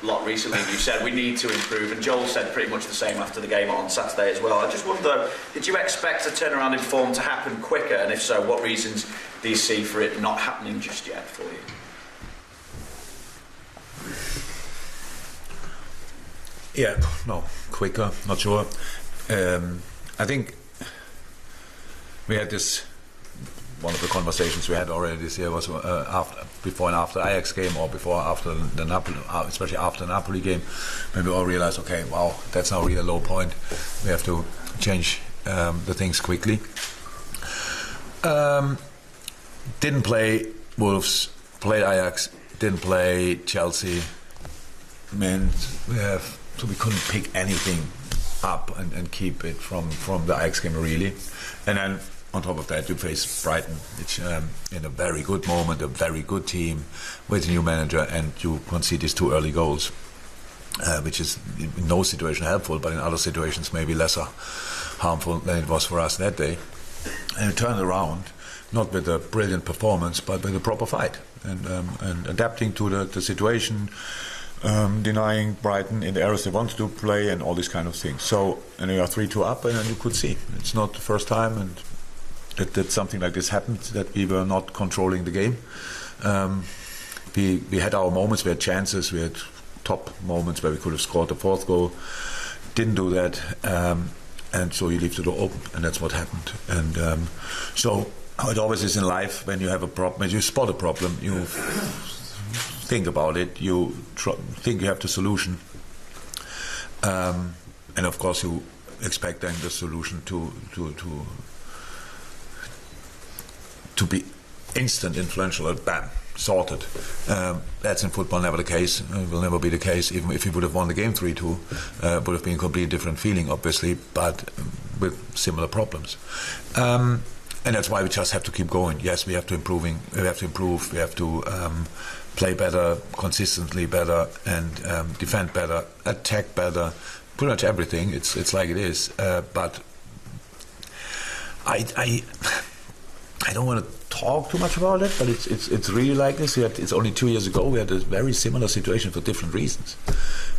lot recently, and you said we need to improve, and Joel said pretty much the same after the game on Saturday as well. I just wonder, did you expect a turnaround in form to happen quicker, and if so, what reasons do you see for it not happening just yet for you? Yeah, no, quicker, not sure. I think we had this, one of the conversations we had already this year was before and after Ajax game, or after the Napoli, especially after the Napoli game, when we all realized, okay, wow, that's now really a low point. We have to change the things quickly. Didn't play Wolves, played Ajax, didn't play Chelsea. So we couldn't pick anything up and keep it from the Ajax game really. And then on top of that, you face Brighton, which in a very good moment, a very good team with a new manager, and you concede these 2 early goals, which is in no situation helpful, but in other situations maybe lesser harmful than it was for us that day. And it turned around, not with a brilliant performance, but with a proper fight, and adapting to the situation, denying Brighton in the areas they wanted to play, and all these kind of things. So, and you are 3-2 up, and then you could see it's not the first time, and that something like this happened, that we were not controlling the game. We had our moments, we had chances, we had top moments where we could have scored the 4th goal. Didn't do that, and so you leave the door open, and that's what happened. And so how it always is in life, when you have a problem, when you spot a problem, you think about it, you think you have the solution, and of course you expect then the solution to be instant, influential, bam, sorted. That's in football never the case. It will never be the case. Even if we would have won the game 3-2, would have been a completely different feeling, obviously, but with similar problems. And that's why we just have to keep going. Yes, we have to improve. We have to play better, consistently better, and defend better, attack better. Pretty much everything. It's like it is. But I don't want to talk too much about it, but it's really like this. It's only 2 years ago we had a very similar situation for different reasons,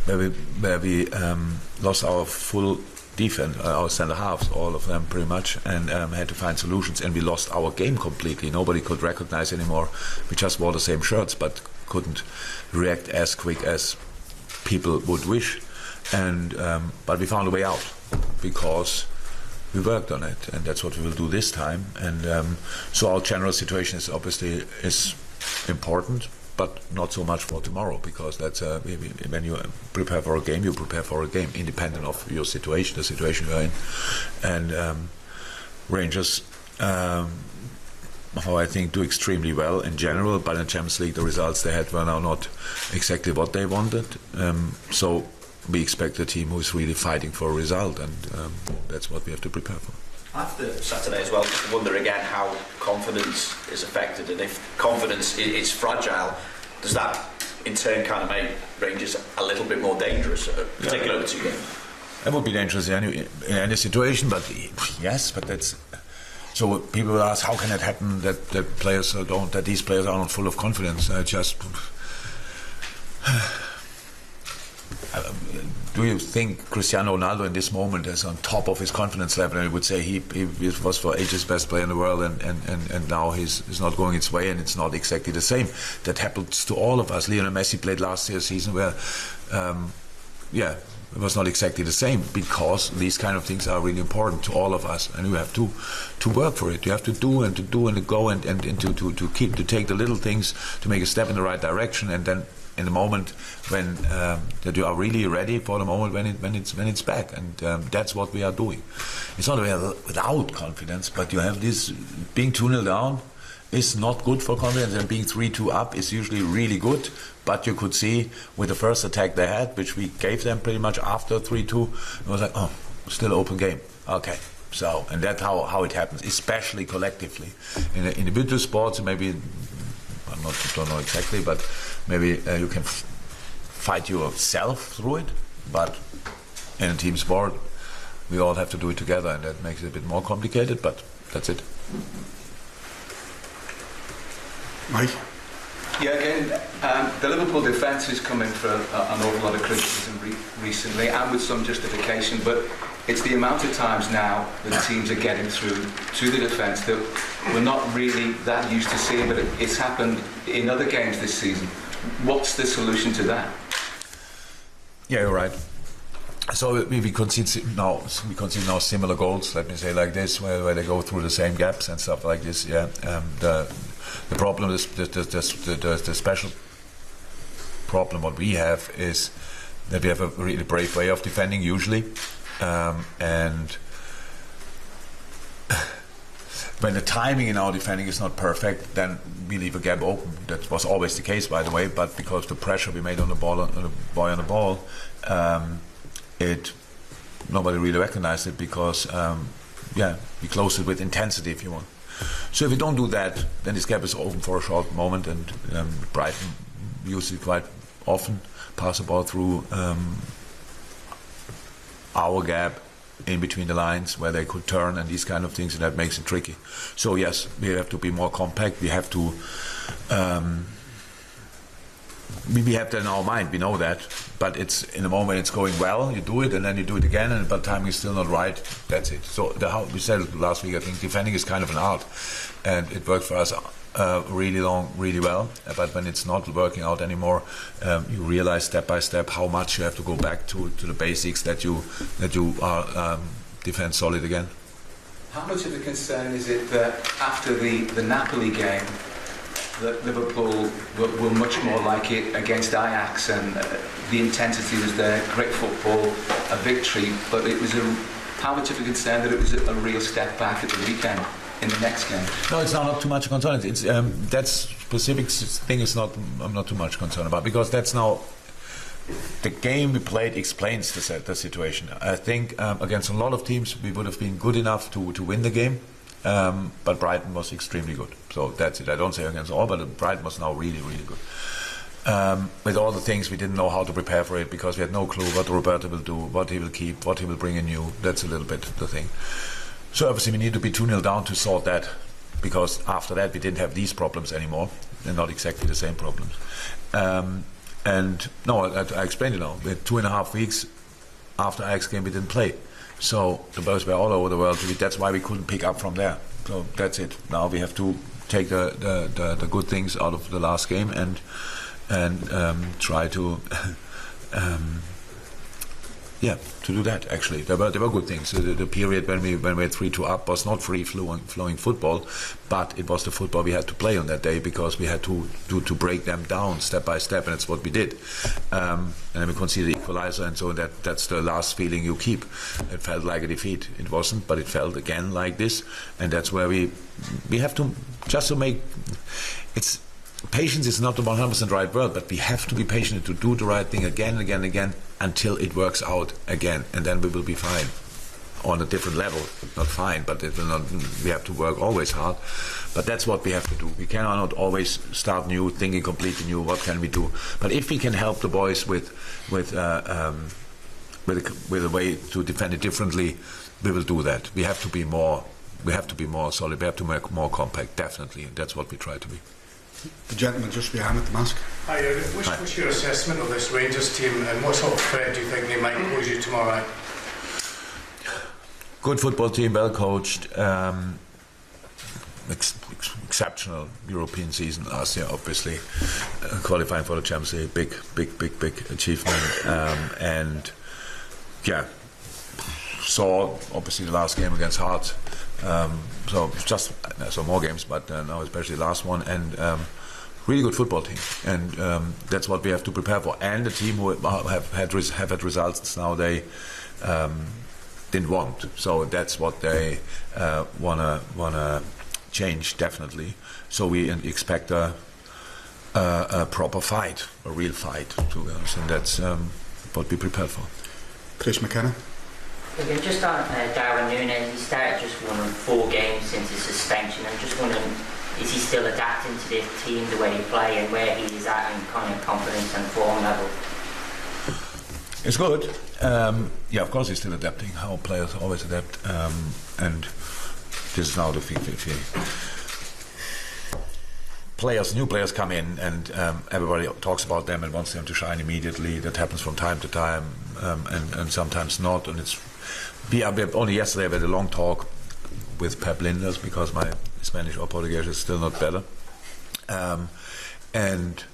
where we lost our full defense, our centre halves, all of them pretty much, and had to find solutions, and we lost our game completely. Nobody could recognize anymore. We just wore the same shirts, but couldn't react as quick as people would wish. And but we found a way out because we worked on it, and that's what we will do this time. And so our general situation is obviously important, but not so much for tomorrow, because that's when you prepare for a game, you prepare for a game independent of your situation, the situation you're in. And Rangers, how I think, do extremely well in general, but in Champions League the results they had were now not exactly what they wanted. So we expect a team who is really fighting for a result, and that's what we have to prepare for. After Saturday as well, just wonder again how confidence is affected, and if confidence is fragile, does that in turn kind of make Rangers a little bit more dangerous, particularly over 2 games? It would be dangerous in any situation, but yes, but that's... So people will ask, how can it happen that players that these players are not full of confidence? Do you think Cristiano Ronaldo in this moment is on top of his confidence level? And I would say he was for ages best player in the world, and now he's not going its way, and it's not exactly the same. That happens to all of us. Lionel Messi played last year's season where, it was not exactly the same, because these kind of things are really important to all of us, and you have to work for it. You have to do and go and to take the little things to make a step in the right direction, and then in the moment when that you are really ready for the moment when it's back, and that's what we are doing. It's not without confidence, but you have this being 2-0 down is not good for confidence, and being 3-2 up is usually really good. But you could see with the first attack they had, which we gave them pretty much after 3-2, it was like, oh, still open game. Okay. So, and that's how it happens, especially collectively. In individual sports, maybe, don't know exactly, but maybe you can fight yourself through it. But in a team sport, we all have to do it together, and that makes it a bit more complicated, but that's it. Mike? Yeah, again, the Liverpool defence has come in for an awful lot of criticism recently, and with some justification, but it's the amount of times now that teams are getting through to the defence that we're not really that used to seeing, but it's happened in other games this season. What's the solution to that? Yeah, you're right. So we concede now similar goals. Let me say like this, where they go through the same gaps and stuff like this. Yeah, the problem is the special problem. What we have is that we have a really brave way of defending usually, and when the timing in our defending is not perfect, then we leave a gap open. That was always the case, by the way. But because the pressure we made on the ball, on the boy on the ball. Nobody really recognized it because we closed it with intensity, if you want. So if we don't do that, then this gap is open for a short moment, and Brighton uses it quite often, pass the ball through our gap in between the lines where they could turn and these kind of things, and that makes it tricky. So yes, we have to be more compact. We have to we have that in our mind, we know that, but it's in the moment it's going well, you do it and then you do it again, and but timing is still not right, that's it. So we said it last week, I think defending is kind of an art, and it worked for us really well, but when it's not working out anymore, you realize step by step how much you have to go back to the basics that you are defend solid again. How much of a concern is it that after the Napoli game that Liverpool were much more like it against Ajax, and the intensity was there, great football, a victory, but it was how much of a concern that it was a real step back at the weekend in the next game? No, it's not too much concern. It's that specific thing is not. I'm not too much concerned about, because that's now the game we played explains the situation. I think against a lot of teams we would have been good enough to win the game. But Brighton was extremely good, so that's it. I don't say against all, but Brighton was now really good. With all the things, we didn't know how to prepare for it because we had no clue what Roberto will do, what he will keep, what he will bring in new. That's a little bit the thing. So obviously we need to be 2-0 down to sort that, because after that we didn't have these problems anymore, and not exactly the same problems. And no, I explained it now. We had 2.5 weeks after Ajax game we didn't play. So the boys were all over the world. That's why we couldn't pick up from there. So that's it. Now we have to take the good things out of the last game and try to to do that. Actually, there were good things. The period when we were 3-2 up was not free flowing football, but it was the football we had to play on that day, because we had to break them down step by step, and that's what we did. And then we conceded the equalizer, and so that's the last feeling you keep. It felt like a defeat. It wasn't, but it felt again like this, and that's where we have to just to make it's. Patience is not the 100% right word, but we have to be patient to do the right thing again and again and again until it works out again, and then we will be fine on a different level. Not fine, but it will not. We have to work always hard, but that's what we have to do. We cannot always start new, thinking completely new. What can we do? But if we can help the boys with a way to defend it differently, we will do that. We have to be more. We have to be more solid. We have to make more compact. Definitely, and that's what we try to be. The gentleman just behind with the mask. Hi, what's your assessment of this Rangers team, and what sort of threat do you think they might pose you tomorrow night? Good football team, well coached, exceptional European season last year, obviously. Qualifying for the Champions League, big achievement. And yeah, saw obviously the last game against Hearts. So just more games, but now especially the last one, and really good football team, and that's what we have to prepare for. And the team who have had results now they didn't want, so that's what they wanna change definitely. So we expect a proper fight, a real fight, to be honest, and that's what we prepared for. Chris McKenna. Again, just on Darwin Núñez, he started just 1 of 4 games since his suspension. I'm just wondering, is he still adapting to this team, the way they play, and where he is at in kind of confidence and form level? It's good. Yeah, of course he's still adapting. How players always adapt. And this is now the thing. new players come in, and everybody talks about them and wants them to shine immediately. That happens from time to time, and sometimes not. And only yesterday we had a long talk with Pep Linders, because my Spanish or Portuguese is still not better. And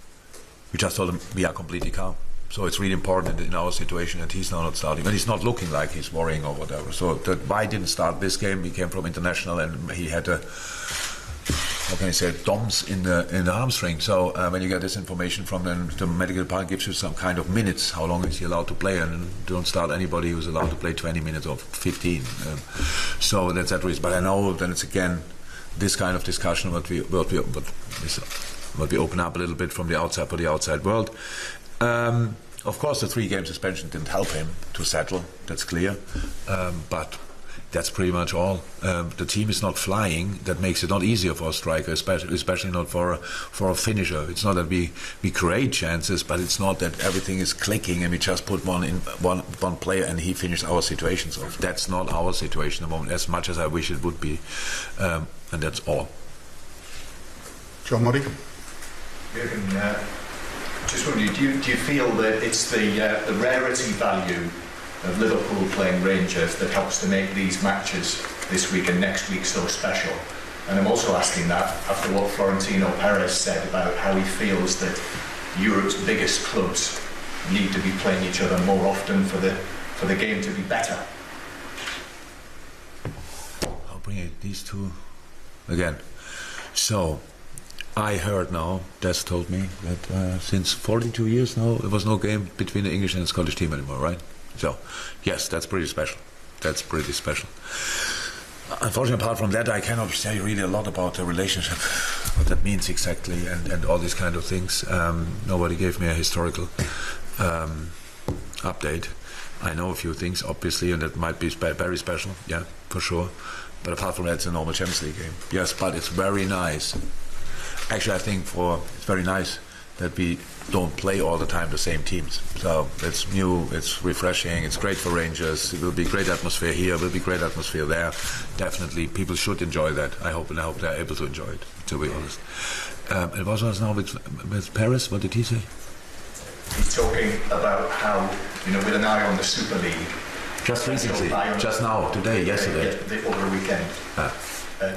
we just told him we are completely calm. So it's really important in our situation that he's now not starting, and he's not looking like he's worrying or whatever. So that why didn't start this game? He came from international, and he had DOMS in the hamstring. So when you get this information from them, the medical department gives you some kind of minutes. How long is he allowed to play? And don't start anybody who's allowed to play 20 minutes or 15. So that's that reason. But I know then it's again this kind of discussion what we open up a little bit from the outside for the outside world. Of course, the 3-game suspension didn't help him to settle. That's clear. But that's pretty much all. The team is not flying. That makes it not easier for a striker, especially not for a finisher. It's not that we create chances, but it's not that everything is clicking and we just put one player and he finishes our situations off. That's not our situation at the moment, as much as I wish it would be. And that's all. John Murray. Jürgen, just wondering, do you feel that it's the rarity value of Liverpool playing Rangers that helps to make these matches this week and next week so special? And I'm also asking that after what Florentino Perez said about how he feels that Europe's biggest clubs need to be playing each other more often for the game to be better. I'll bring these two again. So I heard now, Des told me that since 42 years now, there was no game between the English and the Scottish team anymore, right? So, yes, that's pretty special. That's pretty special. Unfortunately, apart from that, I cannot say really a lot about the relationship, what that means exactly, and all these kind of things. Nobody gave me a historical update. I know a few things, obviously, and that might be very special, yeah, for sure. But apart from that, it's a normal Champions League game. Yes, but it's very nice. Actually, I think it's very nice that we don't play all the time the same teams. So it's new, it's refreshing, it's great for Rangers. It will be great atmosphere here, it will be great atmosphere there. Definitely, people should enjoy that. I hope they're able to enjoy it, to be honest. It was now with Paris. What did he say? He's talking about how, with an eye on the Super League. Just recently, just now, today, yesterday. Over the weekend.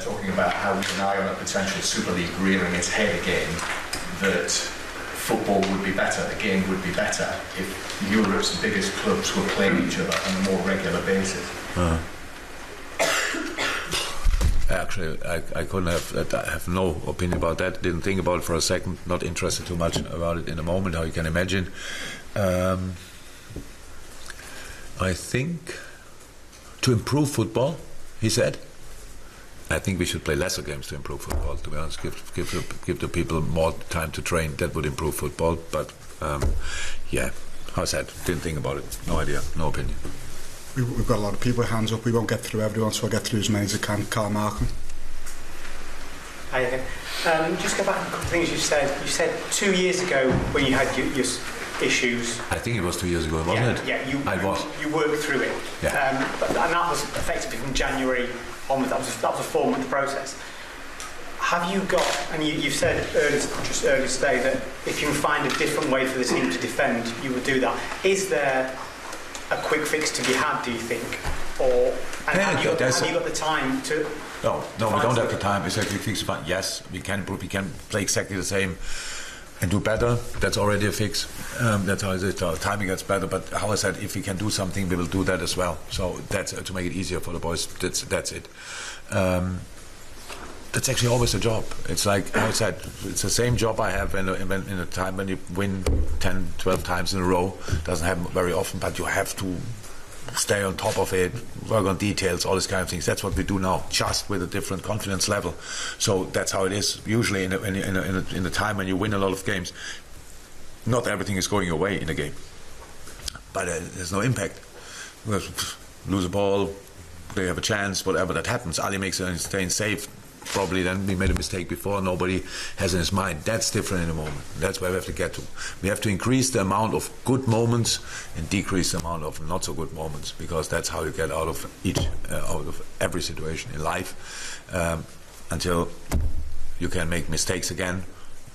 Talking about how with an eye on a potential Super League rearing its head again, that football would be better, the game would be better if Europe's biggest clubs were playing each other on a more regular basis. Actually, I couldn't have no opinion about that. Didn't think about it for a second. Not interested too much about it in the moment, how you can imagine. I think to improve football, he said, I think we should play lesser games to improve football, to be honest. Give the people more time to train. That would improve football. But, yeah, how I said, didn't think about it. No idea, no opinion. We've got a lot of people with hands up. We won't get through everyone, so I'll get through as many as I can. Carl Markham. Hi again. Just go back a couple of things you said. You said 2 years ago when you had your issues. I think it was 2 years ago, wasn't it? Yeah, you worked through it. Yeah. And that was effectively from January onwards. That was a 4-month process. Have you got, and you've said earlier today that if you can find a different way for the team to defend, you would do that. Is there a quick fix to be had, do you think? Or have you got the time to... No, we don't have the time. It's a quick fix to find. Yes, we can play exactly the same and do better. That's already a fix. That's how it is. Our timing gets better. But how I said, if we can do something, we will do that as well. So that's to make it easier for the boys. That's it. That's actually always a job. It's like I said, it's the same job I have in a time when you win 10, 12 times in a row. Doesn't happen very often, but you have to stay on top of it, work on details, all these kind of things. That's what we do now, just with a different confidence level. So that's how it is. Usually in a time when you win a lot of games, not everything is going your way in a game, but there's no impact. Lose a ball, they have a chance, whatever that happens. Ali makes a staying safe. Probably then we made a mistake before, nobody has in his mind. That's different in the moment. That's where we have to get to. We have to increase the amount of good moments and decrease the amount of not so good moments, because that's how you get out of every situation in life, until you can make mistakes again,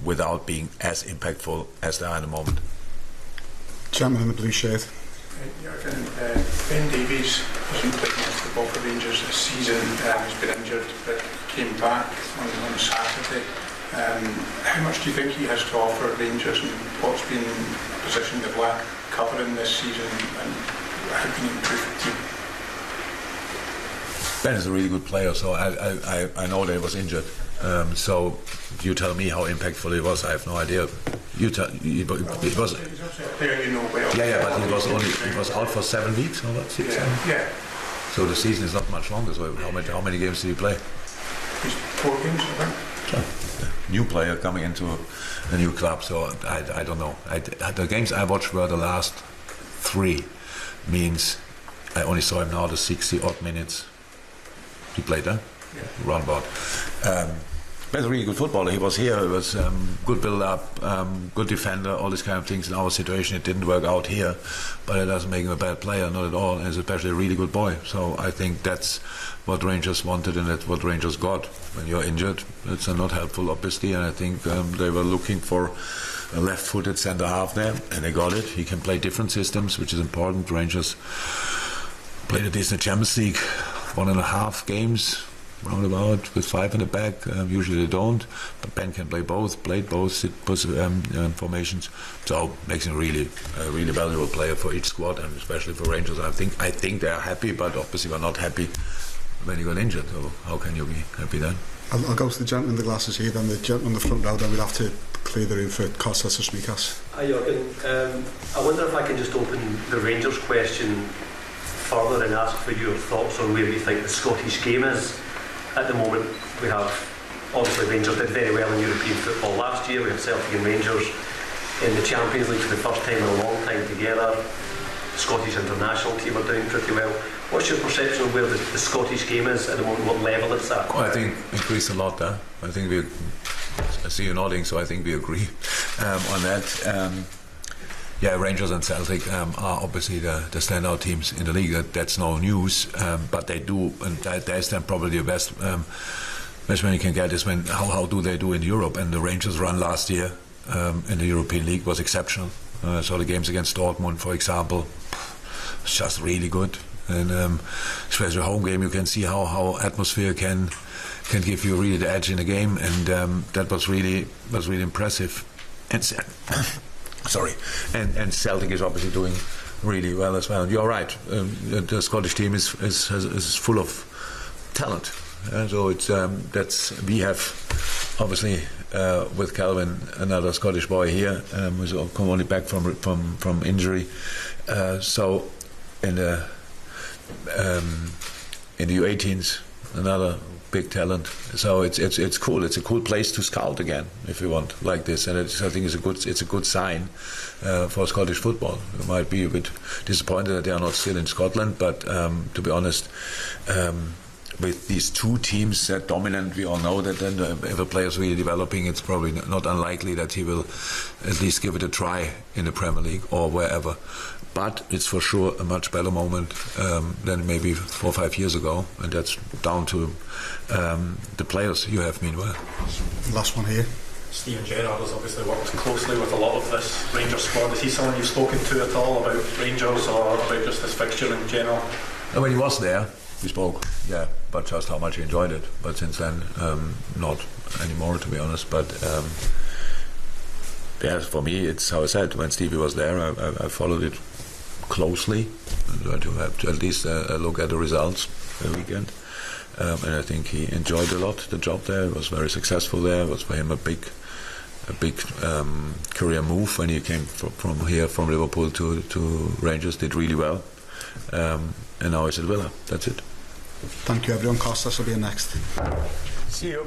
without being as impactful as they are in the moment. Gentleman in the blue shirt. Jürgen, Ben Davies hasn't played much football for Rangers this season. He's been injured, but came back on Saturday. How much do you think he has to offer Rangers, and what's been the position they've lacked covering this season, and how can he improve the team? Ben is a really good player, so I know that he was injured. So you tell me how impactful he was. I have no idea. You tell. He was. He's also a player you know well. Yeah, but he was out for 7 weeks or what? 6, 7? Yeah. So the season is not much longer. So how many games did he play? He's 4 games, I think. New player coming into a new club, so I don't know. The games I watched were the last 3, means I only saw him now the 60 odd minutes. He played, huh? Yeah. Roundabout. Ben's a really good footballer. He was here. He was good build-up, good defender, all these kind of things. In our situation, it didn't work out here, but it doesn't make him a bad player, not at all. And he's especially a really good boy. So I think that's what Rangers wanted, and that's what Rangers got. When you're injured, it's not helpful, obviously. And I think they were looking for a left-footed centre half there, and they got it. He can play different systems, which is important. Rangers played a decent Champions League, 1.5 games. Roundabout with 5 in the back. Usually they don't, but Ben can play both, played both formations, so makes him a really valuable player for each squad, and especially for Rangers. I think they are happy, but obviously we're not happy when you got injured. So how can you be happy then? I'll go to the gentleman in the glasses here, then the gentleman on the front row, then we'll have to clear the room for Kostas or Smikas. Hi Jürgen, I wonder if I can just open the Rangers question further and ask for your thoughts on where you think the Scottish game is. At the moment, we have, obviously Rangers did very well in European football last year. We have Celtic and Rangers in the Champions League for the first time in a long time together. The Scottish international team are doing pretty well. What's your perception of where the Scottish game is at the moment, what level it's at? I think increased a lot there. I see you nodding, so I think we agree on that. Rangers and Celtic are obviously the standout teams in the league. That's no news, but they do, and that's then probably the best measurement you can get is how do they do in Europe. And the Rangers run last year in the European League was exceptional. So the games against Dortmund, for example, was just really good. And especially a home game, you can see how atmosphere can give you really the edge in the game, and that was really impressive. And Celtic is obviously doing really well as well. And you're right. The Scottish team is full of talent. So it's we have obviously with Calvin another Scottish boy here who's come only back from injury. So in the U18s another big talent. So it's cool. It's a cool place to scout again, if you want, like this. And I think it's a good sign for Scottish football. You might be a bit disappointed that they are not still in Scotland, but to be honest, with these 2 teams that dominant, we all know that then if a player is really developing, it's probably not unlikely that he will at least give it a try in the Premier League or wherever. But it's for sure a much better moment than maybe 4 or 5 years ago, and that's down to the players you have meanwhile. Last one here. Steven Gerrard has obviously worked closely with a lot of this Rangers squad. Is he someone you've spoken to at all about Rangers or about just this fixture in general? When he was there, we spoke, but just how much he enjoyed it. But since then, not anymore, to be honest. But for me, it's how I said, when Stevie was there, I followed it closely to have to at least look at the results the weekend. And I think he enjoyed a lot the job there. He was very successful there. It was for him a big career move when he came from Liverpool to Rangers. Did really well, and now he's at Villa. That's it. Thank you everyone. Kostas will be next. See you.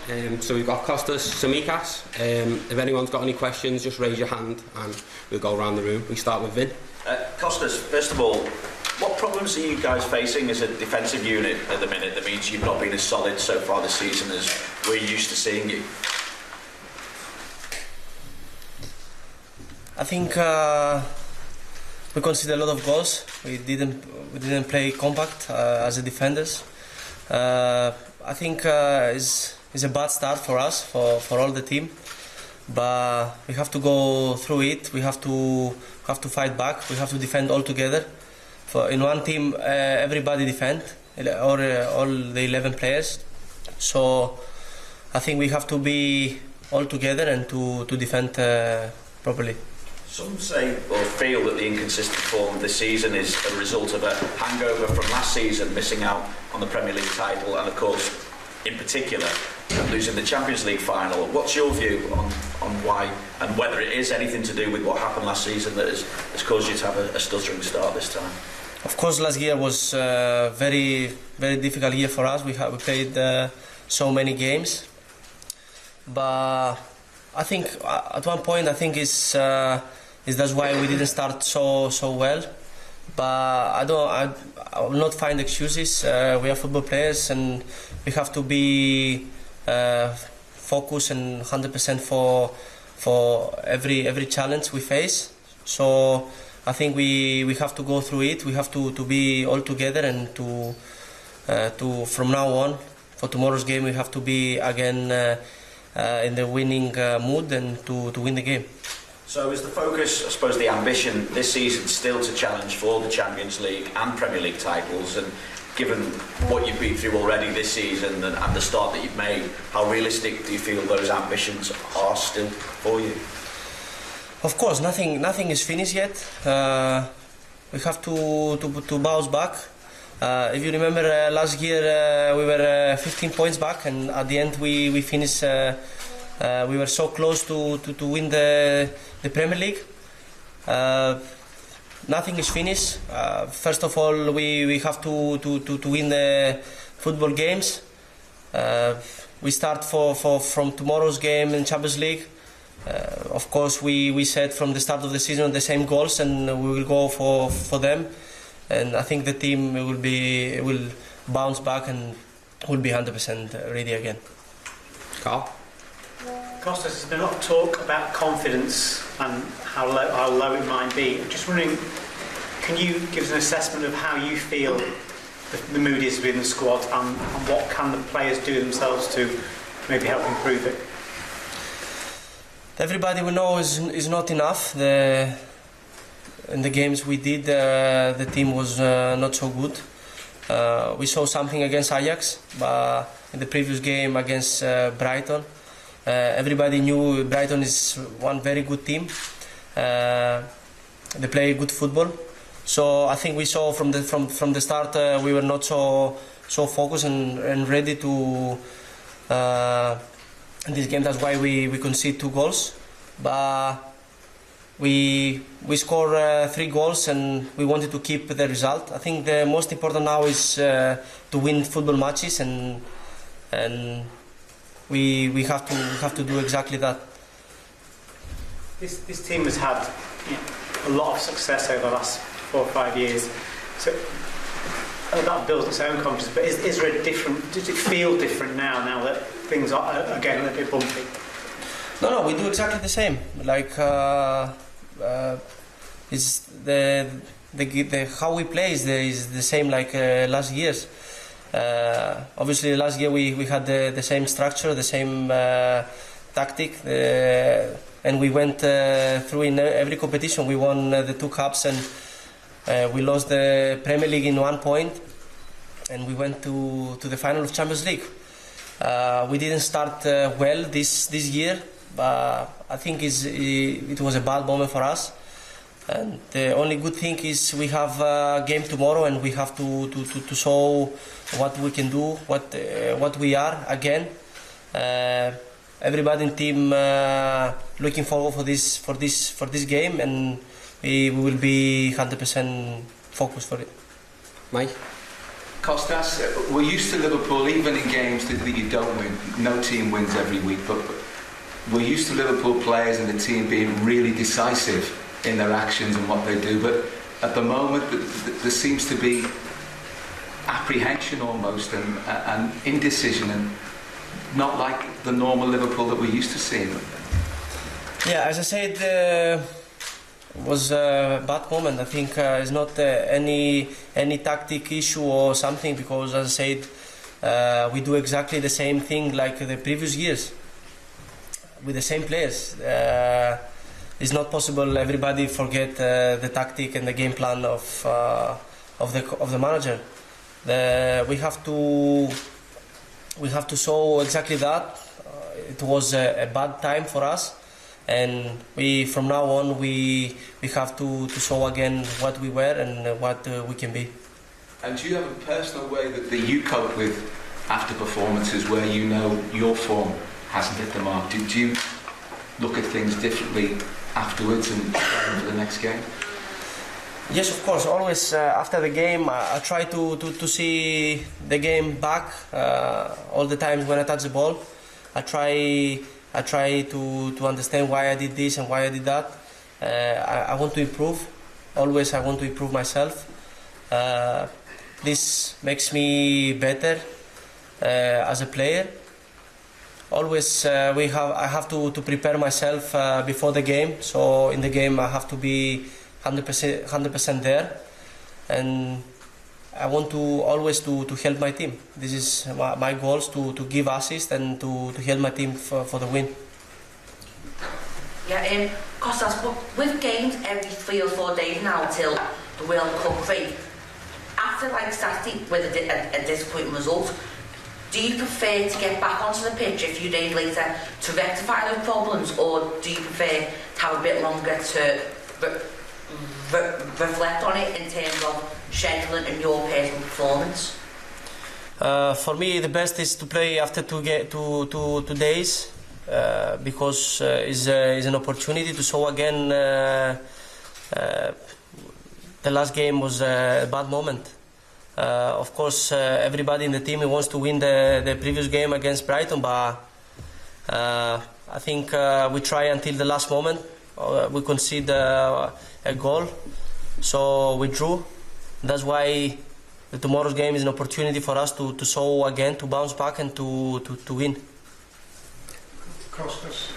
So we've got Kostas Samikas. If anyone's got any questions, just raise your hand and we'll go around the room. We start with Vin. Kostas, first of all, what problems are you guys facing as a defensive unit at the minute that means you've not been as solid so far this season as we're used to seeing you? I think we conceded a lot of goals. We didn't play compact as a defenders. I think it's a bad start for us, for all the team. But we have to go through it. We have to fight back. We have to defend all together. In one team, everybody defend, all the 11 players. So I think we have to be all together and to defend properly. Some say or feel that the inconsistent form this season is a result of a hangover from last season, missing out on the Premier League title and, of course, in particular, losing the Champions League final. What's your view on why and whether it is anything to do with what happened last season that has caused you to have a stuttering start this time? Of course, last year was a very, very difficult year for us. We played so many games, but I think at one point that's why we didn't start so well. But I will not find excuses. We are football players and we have to be focused and 100% for every challenge we face. So I think we have to go through it. We have to be all together and to from now on for tomorrow's game we have to be again in the winning mood and to win the game. So is the focus, I suppose, the ambition this season still to challenge for the Champions League and Premier League titles? And given what you've been through already this season and the start that you've made, how realistic do you feel those ambitions are still for you? Of course, nothing is finished yet. We have to bounce back. If you remember last year we were 15 points back and at the end we finished we were so close to win the Premier League. Nothing is finished. First of all, we have to win the football games. We start from tomorrow's game in Champions League. Of course, we set from the start of the season the same goals, and we will go for them. And I think the team will bounce back and will be 100% ready again. Carl? Kostas, there's been a lot of talk about confidence and how low it might be. I'm just wondering, can you give us an assessment of how you feel the mood is within the squad and what can the players do themselves to maybe help improve it? Everybody we know is not enough. In the games we did, the team was not so good. We saw something against Ajax, but in the previous game against Brighton, everybody knew Brighton is one very good team. They play good football. So I think we saw from the start we were not so focused and ready to in this game. That's why we conceded 2 goals. But we scored 3 goals and we wanted to keep the result. I think the most important now is to win football matches and we have to do exactly that. This team has had a lot of success over the last 4 or 5 years. So that builds its own confidence. But is there a different? Does it feel different now that things are again a little bit bumpy? No, we do exactly the same. Like it's the how we play is the same like last years. Obviously, last year we had the same structure, the same tactic, and we went through in every competition. We won the 2 cups and we lost the Premier League in 1 point, and we went to the final of Champions League. We didn't start well this year, but I think it was a bad moment for us. And the only good thing is we have a game tomorrow, and we have to show what we can do, what we are again. Everybody in the team looking forward for this game, and we will be 100% focused for it. Mike? Kostas, we're used to Liverpool, even in games that you don't win. No team wins every week, but we're used to Liverpool players and the team being really decisive in their actions and what they do. But at the moment, there seems to be apprehension almost and indecision, and not like the normal Liverpool that we're used to seeing. Yeah, as I said, it was a bad moment. I think it's not any tactic issue or something, because as I said, we do exactly the same thing like the previous years with the same players. It's not possible everybody forget the tactic and the game plan of the manager. We have to show exactly that. It was a bad time for us, and from now on we have to show again what we were and what we can be. And do you have a personal way that you cope with after performances where you know your form hasn't hit the mark? Did you look at things differently afterwards and prepare for the next game? Yes, of course. Always after the game, I try to see the game back. All the times when I touch the ball, I try to understand why I did this and why I did that. I want to improve. Always, I want to improve myself. This makes me better as a player. Always, I have to prepare myself before the game. So in the game, I have to be 100% there, and I want to always to help my team. This is my goals, to give assists and to help my team for the win. Yeah, Kostas, but with games every 3 or 4 days now till the World Cup break, after like Saturday with a disappointing result, do you prefer to get back onto the pitch a few days later to rectify those problems, or do you prefer to have a bit longer to reflect on it in terms of scheduling and your personal performance? For me, the best is to play after 2 days, because it's an opportunity to show again. The last game was a bad moment. Of course, everybody in the team wants to win the previous game against Brighton, but I think we try until the last moment. We concede a goal, so we drew. That's why tomorrow's game is an opportunity for us to show again, to bounce back and to win. Kostas,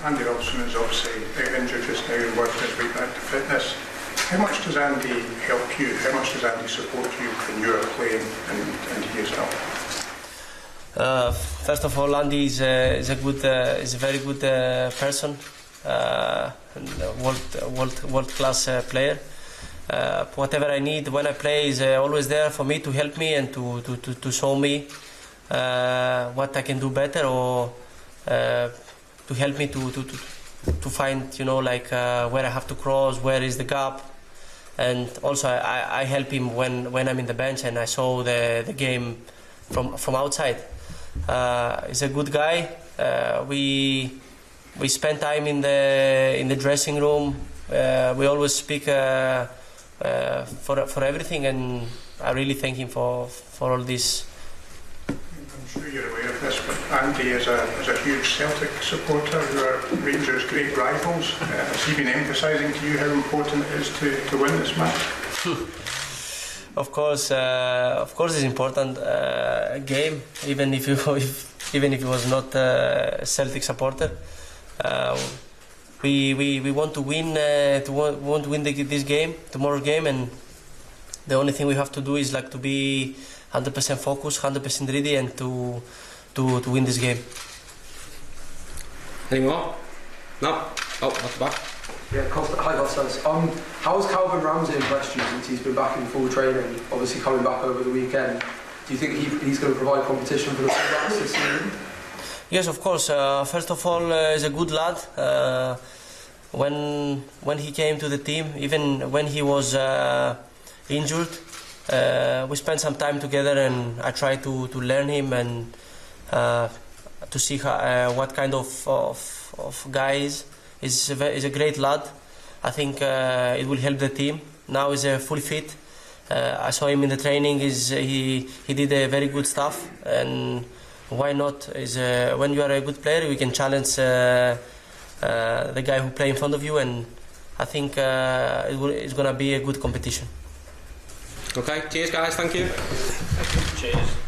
Andy Robson is obviously injured just now and working his way back to fitness. How much does Andy help you? How much does Andy support you when you're playing and he is not? First of all, Andy is a very good person, world class player. Whatever I need when I play is always there for me, to help me and to show me what I can do better, or to help me to find, where I have to cross, where is the gap. And also I help him when I'm in the bench and I saw the game from outside. He's a good guy. We spend time in the dressing room. We always speak for everything, and I really thank him for all this. I'm sure you're aware of this, but Andy is a huge Celtic supporter who are Rangers' great rivals. Has he been emphasising to you how important it is to win this match? Of course, it's important game. Even if he was not a Celtic supporter, we want to win. Want to win this game, tomorrow's game, and the only thing we have to do is to be 100% focused, 100% ready, and to win this game. Any more? No? Oh, at the back. Yeah, hi Kostas. How has Calvin Ramsey impressed you since he's been back in full training, obviously coming back over the weekend? Do you think he's going to provide competition for the fullbacks this season? Yes, of course. First of all, he's a good lad. When he came to the team, even when he was injured, we spent some time together, and I tried to learn him and to see what kind of guy he is. He's a great lad. I think it will help the team. Now he's fully fit, I saw him in the training. He did a very good stuff, and why not? When you are a good player, you can challenge the guy who play in front of you, and I think it's going to be a good competition. Okay, cheers guys, thank you. Cheers.